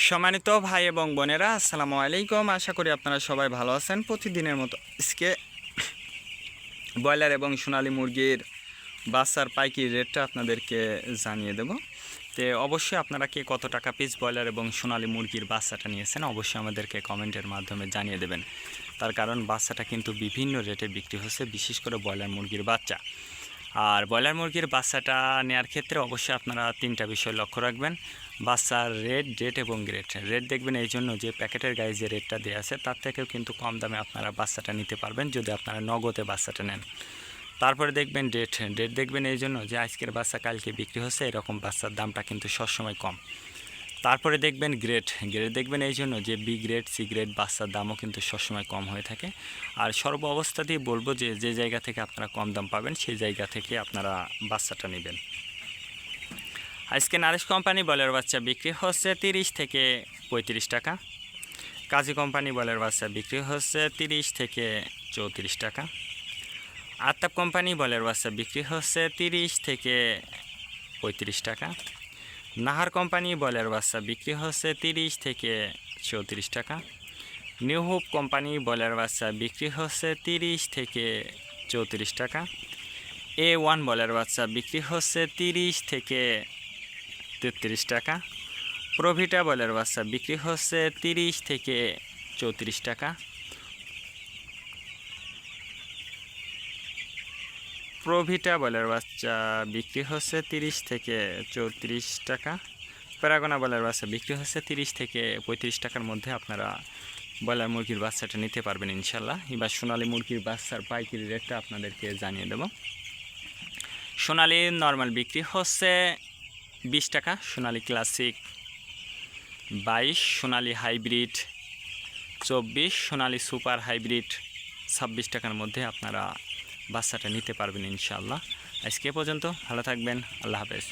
সম্মানিত ভাই এবং বোনেরা, আসসালামু আলাইকুম। আশা করি আপনারা সবাই ভালো আছেন। প্রতিদিনের মতো আজকে ব্রয়লার এবং সোনালী মুরগির বাচ্চার পাইকারি রেটটা আপনাদেরকে জানিয়ে দেব। তো অবশ্যই আপনারা কে কত টাকা পিস ব্রয়লার এবং সোনালী মুরগির বাচ্চাটা নিয়েছেন অবশ্যই আমাদেরকে কমেন্টের মাধ্যমে জানিয়ে দেবেন। তার কারণ বাচ্চাটা কিন্তু বিভিন্ন রেটে বিক্রি হচ্ছে, বিশেষ করে ব্রয়লার মুরগির বাচ্চা। আর ব্রয়লার মুরগির বাচ্চাটা নেওয়ার ক্ষেত্রে অবশ্যই আপনারা তিনটা বিষয় লক্ষ্য রাখবেন: বাচ্চার রেট, ডেট এবং গ্রেড। রেট দেখবেন এই জন্য যে প্যাকেটের গায়ে যে রেটটা দেওয়া আছে তার থেকেও কিন্তু কম দামে আপনারা বাচ্চাটা নিতে পারবেন যদি আপনারা নগদে বাচ্চাটা নেন। তারপরে দেখবেন ডেট দেখবেন এই জন্য যে আজকের বাচ্চা কালকে বিক্রি হচ্ছে, এরকম বাচ্চার দামটা কিন্তু সবসময় কম। তারপরে দেখবেন গ্রেড দেখবেন এই জন্য যে বি গ্রেড, সি গ্রেড বাচ্চার দামও কিন্তু সবসময় কম হয়ে থাকে। আর সর্ব অবস্থাতেই বলবো যে যে জায়গা থেকে আপনারা কম দাম পাবেন সেই জায়গা থেকে আপনারা বাচ্চাটা নেবেন। আজকে নারিশ কোম্পানি বলের বাচ্চা বিক্রি হচ্ছে 30 থেকে 35 টাকা। কাজী কোম্পানি বলের বাচ্চা বিক্রি হচ্ছে 30 থেকে 34 টাকা। আতাপ কোম্পানি বলের বাচ্চা বিক্রি হচ্ছে 30 থেকে 35 টাকা। নাহার কোম্পানি বলের বাচ্চা বিক্রি হচ্ছে 30 থেকে 34 টাকা। নিউ হোপ কোম্পানি বলের বাচ্চা বিক্রি হচ্ছে 30 থেকে 34 টাকা। A1 বলের বাচ্চা বিক্রি হচ্ছে 30 থেকে 33 টাকা। প্রভিটা বলের বাচ্চা বিক্রি হচ্ছে 30 থেকে 34 টাকা। প্রভিটা বলের বাচ্চা বিক্রি হচ্ছে 30 থেকে 34 টাকা। প্যারাগোনা বলের বাচ্চা বিক্রি হচ্ছে 30 থেকে 35 টাকার মধ্যে আপনারা ব্রয়লার মুরগির বাচ্চাটা নিতে পারবেন ইনশাল্লাহ। এবার সোনালী মুরগির বাচ্চার পাইকারি রেটটা আপনাদেরকে জানিয়ে দেব। সোনালী নর্মাল বিক্রি হচ্ছে 20 টাকা, সোনালী ক্লাসিক 22, সোনালী হাইব্রিড 24, সোনালী সুপার হাইব্রিড 26 টাকার মধ্যে আপনারা বাচ্চাটা নিতে পারবেন ইনশাআল্লাহ। আজকে পর্যন্ত ভালো থাকবেন, আল্লাহ হাফেজ।